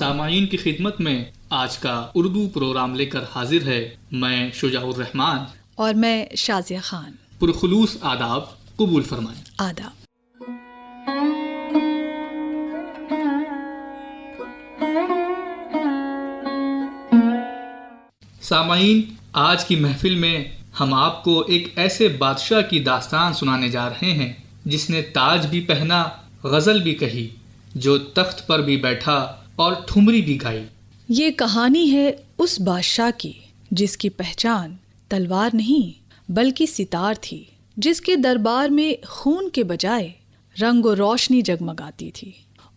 سامعین کی خدمت میں آج کا اردو پروگرام لے کر حاضر ہے میں شجاع الرحمان اور میں شازیہ خان۔ پرخلوص آداب قبول فرمائیں۔ آداب۔ سامعین، آج کی محفل میں ہم آپ کو ایک ایسے بادشاہ کی داستان سنانے جا رہے ہیں جس نے تاج بھی پہنا، غزل بھی کہی، جو تخت پر بھی بیٹھا اور ٹھمری بھی گائی۔ یہ کہانی ہے اس بادشاہ کی جس کی پہچان تلوار نہیں بلکہ ستار تھی، جس کے دربار میں خون کے بجائے رنگ و روشنی جگمگاتی تھی،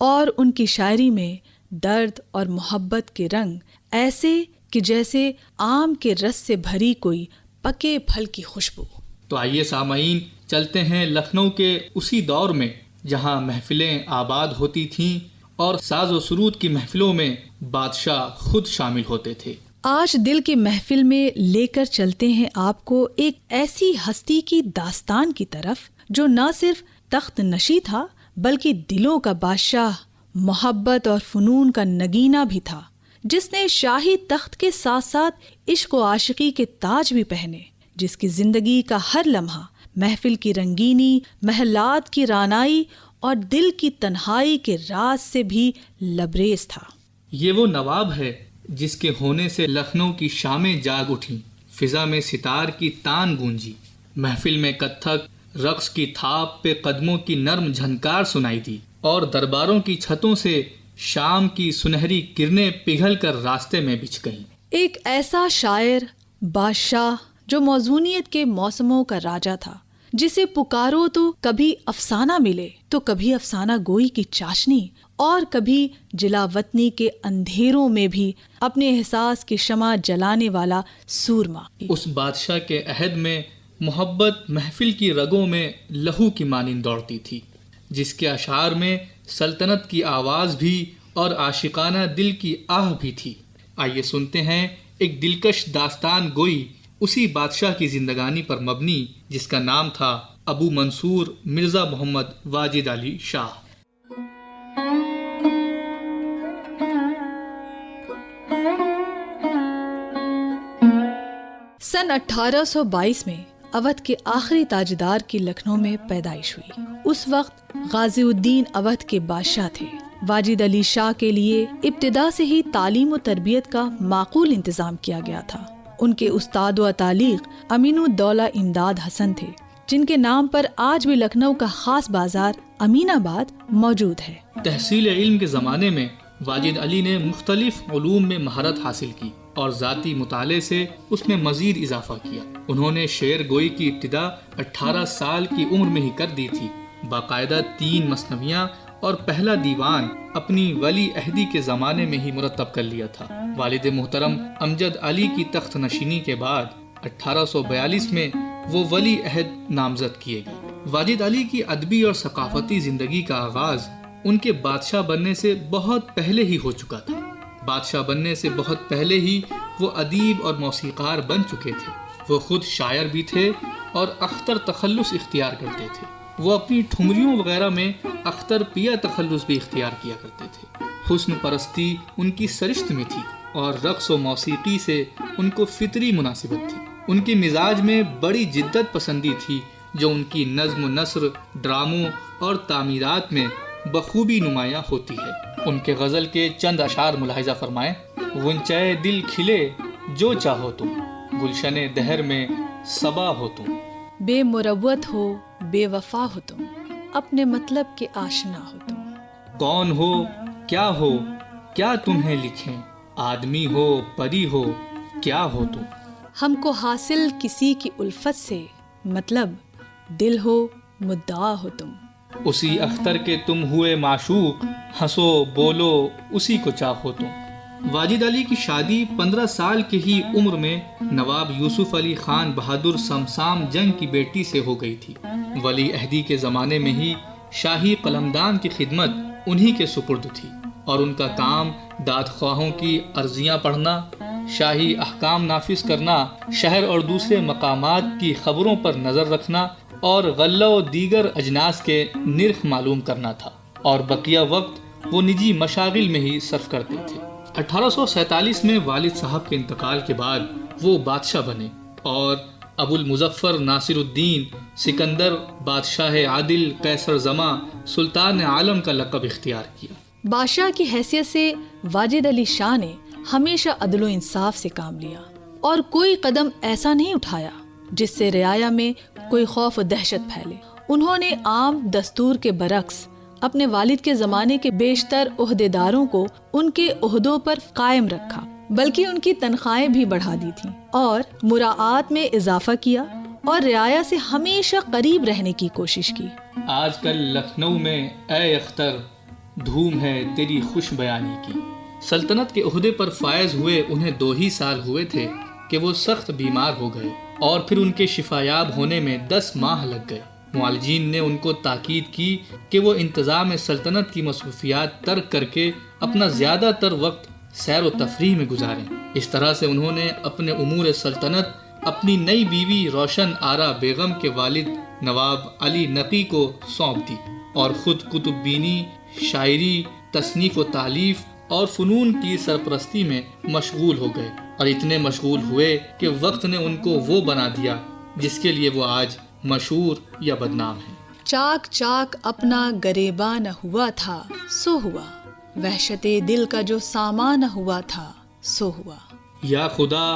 اور ان کی شاعری میں درد اور محبت کے رنگ ایسے کہ جیسے آم کے رس سے بھری کوئی پکے پھل کی خوشبو۔ تو آئیے سامعین، چلتے ہیں لکھنؤ کے اسی دور میں جہاں محفلیں آباد ہوتی تھیں اور ساز و سرود کی محفلوں میں بادشاہ خود شامل ہوتے تھے۔ آج دل کے محفل میں لے کر چلتے ہیں آپ کو ایک ایسی ہستی کی داستان کی طرف جو نہ صرف تخت نشی تھا بلکہ دلوں کا بادشاہ، محبت اور فنون کا نگینہ بھی تھا، جس نے شاہی تخت کے ساتھ ساتھ عشق و عاشقی کے تاج بھی پہنے، جس کی زندگی کا ہر لمحہ محفل کی رنگینی، محلات کی رانائی اور دل کی تنہائی کے راز سے بھی لبریز تھا۔ یہ وہ نواب ہے جس کے ہونے سے لکھنؤ کی شامیں جاگ اٹھیں، فضا میں ستار کی تان گونجی، محفل میں کتھک رقص کی تھاپ پہ قدموں کی نرم جھنکار سنائی دی، اور درباروں کی چھتوں سے شام کی سنہری کرنیں پگھل کر راستے میں بچھ گئیں۔ ایک ایسا شاعر، بادشاہ جو موزونیت کے موسموں کا راجا تھا، جسے پکارو تو کبھی افسانہ ملے تو کبھی افسانہ گوئی کی چاشنی اور کبھی جلاوطنی کے اندھیروں میں بھی اپنے احساس کی شمع جلانے والا سورما۔ اس بادشاہ کے عہد میں محبت محفل کی رگوں میں لہو کی مانند دوڑتی تھی، جس کے اشعار میں سلطنت کی آواز بھی اور عاشقانہ دل کی آہ بھی تھی۔ آئیے سنتے ہیں ایک دلکش داستان گوئی اسی بادشاہ کی زندگانی پر مبنی جس کا نام تھا ابو منصور مرزا محمد واجد علی شاہ۔ سن 1822 میں اودھ کے آخری تاجدار کی لکھنؤ میں پیدائش ہوئی۔ اس وقت غازی الدین اودھ کے بادشاہ تھے۔ واجد علی شاہ کے لیے ابتدا سے ہی تعلیم و تربیت کا معقول انتظام کیا گیا تھا۔ ان کے استاد و تعلیق امین الدولہ امداد حسن تھے، جن کے نام پر آج بھی لکھنؤ کا خاص بازار امین آباد موجود ہے۔ تحصیل علم کے زمانے میں واجد علی نے مختلف علوم میں مہارت حاصل کی اور ذاتی مطالعے سے اس میں مزید اضافہ کیا۔ انہوں نے شعر گوئی کی ابتدا 18 سال کی عمر میں ہی کر دی تھی۔ باقاعدہ 3 مثنویاں اور پہلا دیوان اپنی ولی عہدی کے زمانے میں ہی مرتب کر لیا تھا۔ والد محترم امجد علی کی تخت نشینی کے بعد 1842 میں وہ ولی عہد نامزد کیے گئے۔ واجد علی کی ادبی اور ثقافتی زندگی کا آغاز ان کے بادشاہ بننے سے بہت پہلے ہی ہو چکا تھا۔ بادشاہ بننے سے بہت پہلے ہی وہ ادیب اور موسیقار بن چکے تھے۔ وہ خود شاعر بھی تھے اور اختر تخلص اختیار کرتے تھے۔ وہ اپنی ٹھمریوں وغیرہ میں اختر پیا تخلص بھی اختیار کیا کرتے تھے۔ حسن پرستی ان کی سرشت میں تھی اور رقص و موسیقی سے ان کو فطری مناسبت تھی۔ ان کے مزاج میں بڑی جدت پسندی تھی جو ان کی نظم و نثر، ڈراموں اور تعمیرات میں بخوبی نمایاں ہوتی ہے۔ ان کے غزل کے چند اشعار ملاحظہ فرمائیں۔ غنچۂ دل کھلے جو چاہو تم، گلشن دہر میں صبا ہو تم، بے مروت ہو بے وفا ہو تم، اپنے مطلب کے آشنا ہو تم، کون ہو کیا تمہیں لکھیں، آدمی ہو پری ہو کیا ہو تم، ہم کو حاصل کسی کی الفت سے، مطلب دل ہو مدعا ہو تم، اسی اختر کے تم ہوئے معشوق، ہنسو بولو اسی کو چاہو تم۔ واجد علی کی شادی 15 سال کی ہی عمر میں نواب یوسف علی خان بہادر سمسام جنگ کی بیٹی سے ہو گئی تھی۔ ولی عہدی کے زمانے میں ہی شاہی قلمدان کی خدمت انہی کے سپرد تھی اور ان کا کام دادخواہوں کی عرضیاں پڑھنا، شاہی احکام نافذ کرنا، شہر اور دوسرے مقامات کی خبروں پر نظر رکھنا اور غلہ و دیگر اجناس کے نرخ معلوم کرنا تھا، اور بقیہ وقت وہ نجی مشاغل میں ہی صرف کرتے تھے۔ 1847 میں والد صاحب کے انتقال کے بعد وہ بادشاہ بنے اور ابو المظفر ناصر الدین سکندر بادشاہ عادل قیصر زماں سلطان عالم کا لقب اختیار کیا۔ بادشاہ کی حیثیت سے واجد علی شاہ نے ہمیشہ عدل و انصاف سے کام لیا اور کوئی قدم ایسا نہیں اٹھایا جس سے رعایا میں کوئی خوف و دہشت پھیلے۔ انہوں نے عام دستور کے برعکس اپنے والد کے زمانے کے بیشتر عہدیداروں کو ان کے عہدوں پر قائم رکھا، بلکہ ان کی تنخواہیں بھی بڑھا دی تھیں اور مراعات میں اضافہ کیا اور رعایا سے ہمیشہ قریب رہنے کی کوشش کی۔ آج کل لکھنؤ میں اے اختر دھوم ہے تیری خوش بیانی کی۔ سلطنت کے عہدے پر فائز ہوئے انہیں 2 ہی سال ہوئے تھے کہ وہ سخت بیمار ہو گئے اور پھر ان کے شفایاب ہونے میں 10 ماہ لگ گئے۔ معالجین نے ان کو تاکید کی کہ وہ انتظام سلطنت کی مصروفیات ترک کر کے اپنا زیادہ تر وقت سیر و تفریح میں گزاریں۔ اس طرح سے انہوں نے اپنے امور سلطنت اپنی نئی بیوی روشن آرا بیگم کے والد نواب علی نقی کو سونپ دی اور خود کتب بینی، شاعری، تصنیف و تالیف اور فنون کی سرپرستی میں مشغول ہو گئے، اور اتنے مشغول ہوئے کہ وقت نے ان کو وہ بنا دیا جس کے لیے وہ آج مشہور یا بدنام ہیں۔ چاک چاک اپنا گریباں نہ ہوا تھا سو ہوا، وحشت دل کا جو سامان نہ ہوا تھا سو ہوا۔ یا خدا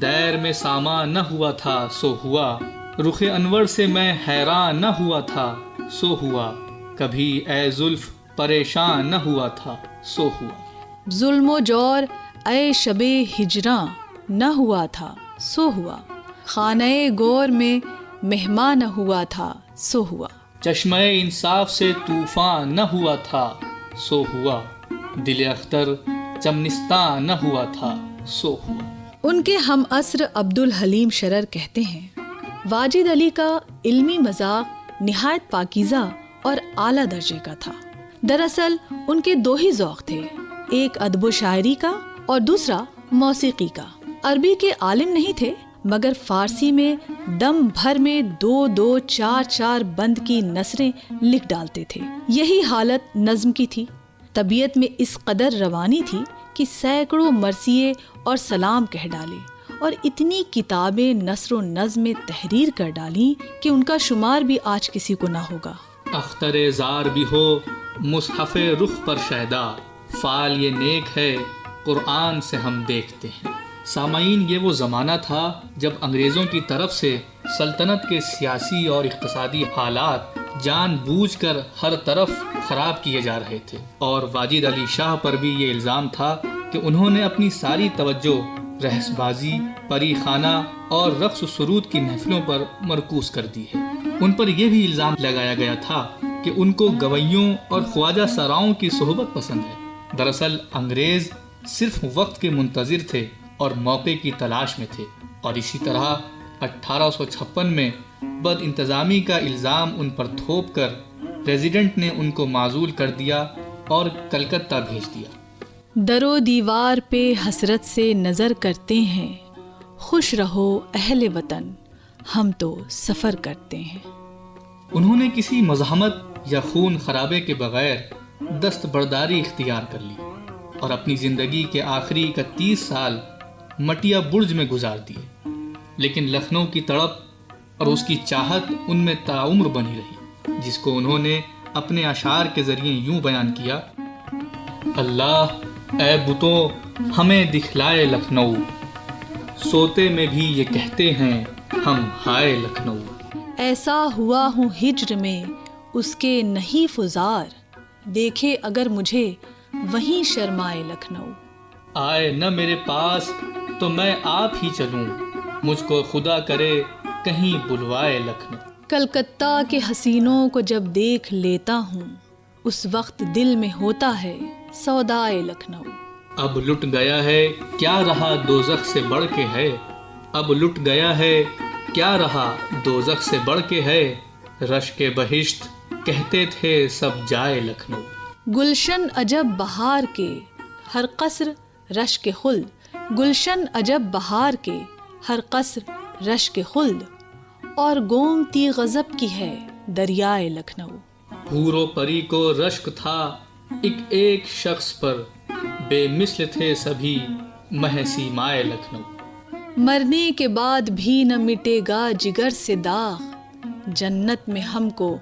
دیر میں سامان نہ ہوا تھا سو ہوا، رخ انور سے میں حیران نہ ہوا تھا سو ہوا، کبھی اے زلف پریشان نہ ہوا تھا سو ہوا۔ ظلم و جور اے شب ہجراں نہ ہوا تھا سو ہوا، خانہ گور میں مہمان نہ ہوا تھا سو ہوا۔ چشمہ انصاف سے طوفان نہ ہوا تھا سو ہوا، دل اختر چمنستان نہ ہوا تھا سو ہوا۔ ان کے ہم عصر عبدالحلیم شرر کہتے ہیں، واجد علی کا علمی مذاق نہایت پاکیزہ اور اعلیٰ درجے کا تھا۔ دراصل ان کے 2 ہی ذوق تھے، ایک ادب و شاعری کا اور دوسرا موسیقی کا۔ عربی کے عالم نہیں تھے مگر فارسی میں دم بھر میں 2-2 4-4 بند کی نثریں لکھ ڈالتے تھے۔ یہی حالت نظم کی تھی۔ طبیعت میں اس قدر روانی تھی کہ سینکڑوں مرثیے اور سلام کہہ ڈالے اور اتنی کتابیں نثر و نظم میں تحریر کر ڈالیں کہ ان کا شمار بھی آج کسی کو نہ ہوگا۔ اختر زار بھی ہو مصحف رخ پر شیدا، فال یہ نیک ہے قرآن سے ہم دیکھتے ہیں۔ سامعین، یہ وہ زمانہ تھا جب انگریزوں کی طرف سے سلطنت کے سیاسی اور اقتصادی حالات جان بوجھ کر ہر طرف خراب کیے جا رہے تھے، اور واجد علی شاہ پر بھی یہ الزام تھا کہ انہوں نے اپنی ساری توجہ رہس بازی، پری خانہ اور رقص و سرود کی محفلوں پر مرکوز کر دی ہے۔ ان پر یہ بھی الزام لگایا گیا تھا کہ ان کو گویوں اور خواجہ سراؤں کی صحبت پسند ہے۔ دراصل انگریز صرف وقت کے منتظر تھے اور موقع کی تلاش میں تھے، اور اسی طرح 1856 میں بد انتظامی کا الزام ان پر تھوپ کر ریزیڈنٹ نے ان کو معزول کر دیا اور کلکتہ بھیج دیا۔ در و دیوار پہ حسرت سے نظر کرتے ہیں، خوش رہو اہل وطن ہم تو سفر کرتے ہیں۔ انہوں نے کسی مزاحمت یا خون خرابے کے بغیر دستبرداری اختیار کر لی اور اپنی زندگی کے آخری 31 سال مٹیا برج میں گزار دیے، لیکن لکھنؤ کی تڑپ اور اس کی چاہت ان میں تعمر بنی رہی، جس کو انہوں نے اپنے اشعار کے ذریعے یوں بیان کیا: اللہ اے بتوں ہمیں دکھلائے لکھنؤ، سوتے میں بھی یہ کہتے ہیں ہم ہائے لکھنؤ۔ ایسا ہوا ہوں ہجر میں اس کے نہیں فزار، دیکھے اگر مجھے وہیں شرمائے لکھنؤ۔ آئے نہ میرے پاس تو میں آپ ہی چلوں، مجھ کو خدا کرے کہیں بلوائے لکھنؤ۔ کلکتہ کے حسینوں کو جب دیکھ لیتا ہوں، اس وقت دل میں ہوتا ہے سودائے لکھنؤ۔ اب لٹ گیا ہے کیا رہا دوزخ سے بڑھ کے ہے، اب لٹ گیا ہے کیا رہا دوزخ سے بڑھ کے ہے، رشک بہشت کہتے تھے سب جائے لکھنؤ۔ گلشن عجب بہار کے ہر قصر رشک خلد، گلشن عجب بہار کے ہر قصر رشک خلد، اور گومتی غضب کی ہے دریائے لکھنؤ۔ حور و پری کو رشک تھا ایک ایک شخص پر بے مثل تھے سبھی مہ سیمائے لکھنؤ. مرنے کے بعد بھی نہ مٹے گا جگر سے داغ، جنت میں ہم کو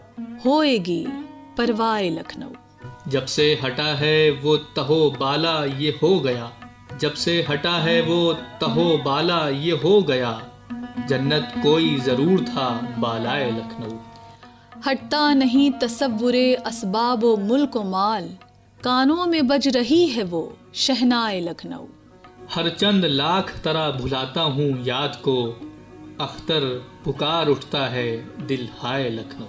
ہوئے گی پروائے لکھنؤ. جب سے ہٹا ہے وہ تہو بالا یہ ہو گیا، جب سے ہٹا ہے وہ تہو بالا یہ ہو گیا، جنت کوئی ضرور تھا بالائے لکھنؤ. ہٹتا نہیں تصور اسباب و ملک و مال، کانوں میں بج رہی ہے وہ شہنائے لکھنؤ. ہر چند لاکھ طرح بھلاتا ہوں یاد کو، اختر پکار اٹھتا ہے دل ہائے لکھنؤ.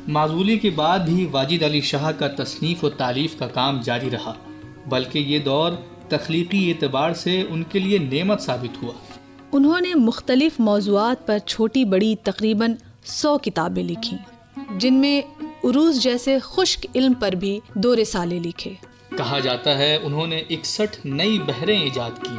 معزولی کے بعد بھی واجد علی شاہ کا تصنیف و تالیف کا کام جاری رہا، بلکہ یہ دور تخلیقی اعتبار سے ان کے لیے نعمت ثابت ہوا. انہوں نے مختلف موضوعات پر چھوٹی بڑی تقریباً 100 کتابیں لکھیں، جن میں عروض جیسے خشک علم پر بھی 2 رسالے لکھے. کہا جاتا ہے انہوں نے 61 نئی بحریں ایجاد کی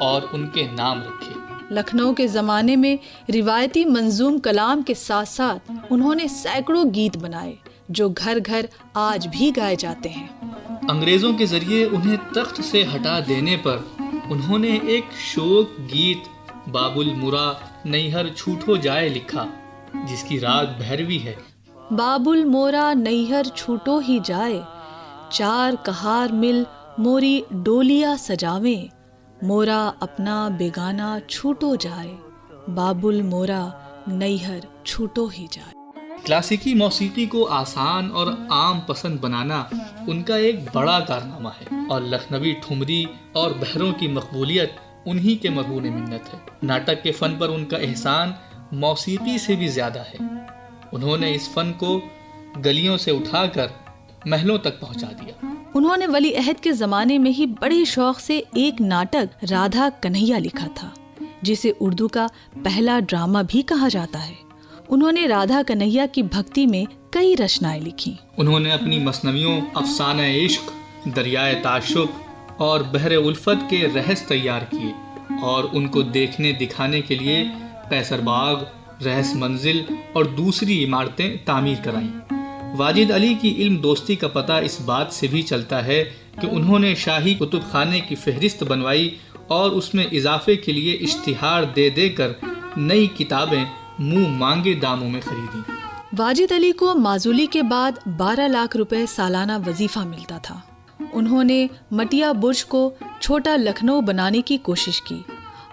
اور ان کے نام رکھے. لکھنؤ کے زمانے میں روایتی منظوم کلام کے ساتھ ساتھ انہوں نے سینکڑوں گیت بنائے جو گھر گھر آج بھی گائے جاتے ہیں. انگریزوں کے ذریعے انہیں تخت سے ہٹا دینے پر انہوں نے ایک شوق گیت باب المرا نیہر چھوٹو جائے لکھا، جس کی راگ بھیروی ہے. باب المورا نیہر چھوٹو ہی جائے، 4 کہار مل موری ڈولیا سجاویں، مورا اپنا بیگانہ چھوٹو جائے، باب المورا نیہر چھوٹو ہی جائے. کلاسیکی موسیقی کو آسان اور عام پسند بنانا ان کا ایک بڑا کارنامہ ہے، اور لکھنوی ٹھمری اور بحروں کی مقبولیت انہی کے مرہون منت ہے. ناٹک کے فن پر ان کا احسان موسیقی سے بھی زیادہ ہے. انہوں نے اس فن کو گلیوں سے اٹھا کر محلوں تک پہنچا دیا. انہوں نے ولی عہد کے زمانے میں ہی بڑے شوق سے ایک ناٹک رادھا کنہیا لکھا تھا، جسے اردو کا پہلا ڈرامہ بھی کہا جاتا ہے. انہوں نے رادھا کنہیا کی بھکتی میں کئی رچنائیں لکھی. انہوں نے اپنی مثنویوں افسانہ عشق، دریائے تعشق اور بحر الفت کے رہس تیار کیے، اور ان کو دیکھنے دکھانے کے لیے قیصر باغ، رہس منزل اور دوسری عمارتیں تعمیر کرائیں. واجد علی کی علم دوستی کا پتہ اس بات سے بھی چلتا ہے کہ انہوں نے شاہی کتب خانے کی فہرست بنوائی اور اس میں اضافے کے لیے اشتہار دے دے کر نئی کتابیں منہ مانگے داموں میں خریدیں. واجد علی کو معزولی کے بعد 12 لاکھ روپے سالانہ وظیفہ ملتا تھا. انہوں نے مٹیا برج کو چھوٹا لکھنؤ بنانے کی کوشش کی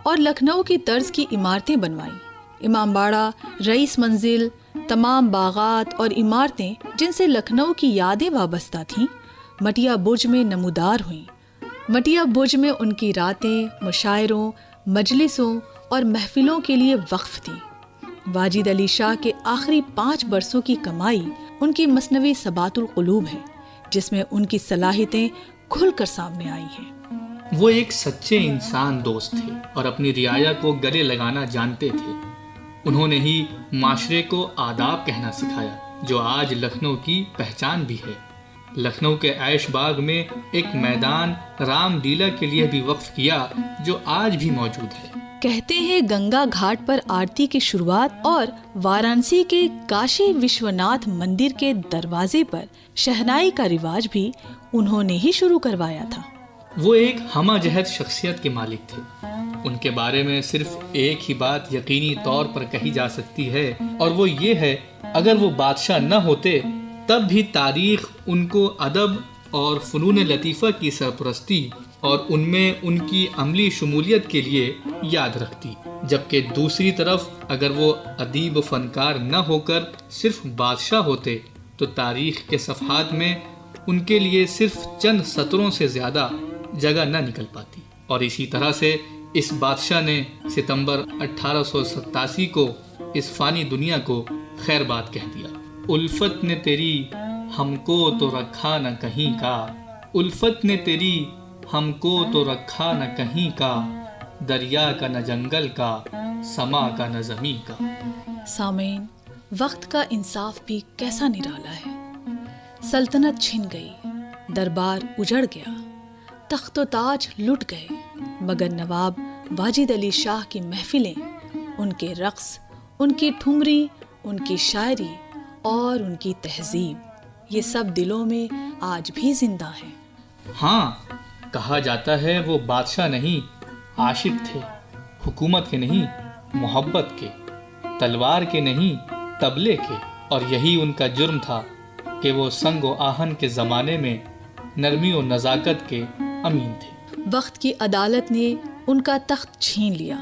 اور لکھنؤ کی طرز کی عمارتیں بنوائیں. امام باڑہ، رئیس منزل، تمام باغات اور عمارتیں جن سے لکھنؤ کی یادیں وابستہ تھیں، مٹیا برج میں نمودار ہوئیں. مٹیا برج میں ان کی راتیں مشاعروں، مجلسوں اور محفلوں کے لیے وقف تھیں. واجد علی شاہ کے آخری 5 برسوں کی کمائی ان کی مثنوی ثبات القلوب ہے، جس میں ان کی صلاحیتیں کھل کر سامنے آئی ہیں. وہ ایک سچے انسان دوست تھے اور اپنی رعایا کو گلے لگانا جانتے تھے. انہوں نے ہی معاشرے کو آداب کہنا سکھایا، جو آج لکھنؤ کی پہچان بھی ہے. لکھنؤ کے عیش باغ میں ایک میدان رام لیلا کے لیے بھی وقف کیا، جو آج بھی موجود ہے. کہتے ہیں گنگا گھاٹ پر آرتی کی شروعات اور وارانسی کے کاشی وشوناتھ مندر کے دروازے پر شہنائی کا رواج بھی انہوں نے ہی شروع کروایا تھا. وہ ایک ہمہ جہت شخصیت کے مالک تھے. ان کے بارے میں صرف ایک ہی بات یقینی طور پر کہی جا سکتی ہے، اور وہ یہ ہے، اگر وہ بادشاہ نہ ہوتے تب بھی تاریخ ان کو ادب اور فنون لطیفہ کی سرپرستی اور ان میں ان کی عملی شمولیت کے لیے یاد رکھتی. جبکہ دوسری طرف اگر وہ ادیب و فنکار نہ ہو کر صرف بادشاہ ہوتے تو تاریخ کے صفحات میں ان کے لیے صرف چند سطروں سے زیادہ جگہ نہ نکل پاتی. اور اسی طرح سے اس بادشاہ نے ستمبر 1887 کو اس فانی دنیا کو خیر بات کہہ دیا. الفت نے تیری ہم کو تو رکھا نہ کہیں کا، الفت نے تیری ہم کو تو رکھا نہ کہیں کا، دریا کا نہ جنگل کا، سما کا نہ زمین کا. سامعین، وقت کا انصاف بھی کیسا نرالا ہے. سلطنت چھن گئی، دربار اجڑ گیا، تخت و تاج لٹ گئے، مگر نواب واجد علی شاہ کی محفلیں، ان کے رقص، ان کی ٹھمری، ان کی شاعری اور ان کی تہذیب یہ سب دلوں میں آج بھی زندہ ہے۔ ہاں، کہا جاتا ہے وہ بادشاہ نہیں عاشق تھے، حکومت کے نہیں محبت کے، تلوار کے نہیں طبلے کے، اور یہی ان کا جرم تھا کہ وہ سنگ و آہن کے زمانے میں نرمی و نزاکت کے امین تھے۔ وقت کی عدالت نے ان کا تخت چھین لیا،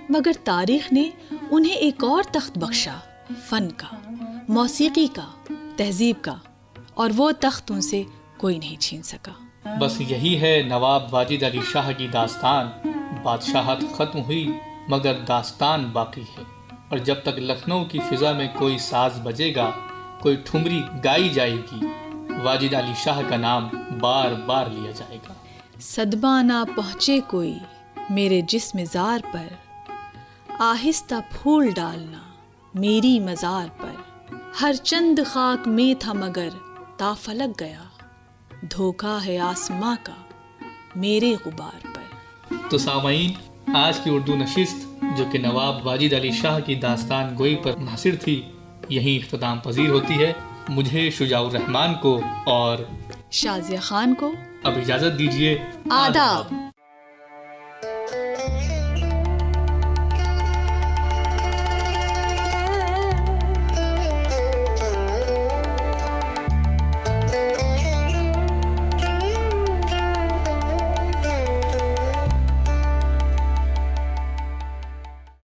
مگر تاریخ نے انہیں ایک اور تخت بخشا، فن کا، موسیقی کا، تہذیب کا، اور وہ تخت ان سے کوئی نہیں چھین سکا۔ بس یہی ہے نواب واجد علی شاہ کی داستان، بادشاہت ختم ہوئی مگر داستان باقی ہے، اور جب تک لکھنؤ کی فضا میں کوئی ساز بجے گا، کوئی ٹھمری گائی جائے گی، واجد علی شاہ کا نام بار بار لیا جائے گا۔ صدمہ نہ پہنچے کوئی میرے جسم زار پر، آہستہ پھول ڈالنا میری مزار پر، ہر چند خاک میں تھا مگر تا فلک گیا، دھوکا ہے آسماں کا میرے غبار پر۔ تو سامعین، آج کی اردو نشست جو کہ نواب واجد علی شاہ کی داستان گوئی پر منحصر تھی، یہیں اختتام پذیر ہوتی ہے۔ مجھے شجاع الرحمان کو اور شازیہ خان کو اب اجازت دیجیے۔ آداب۔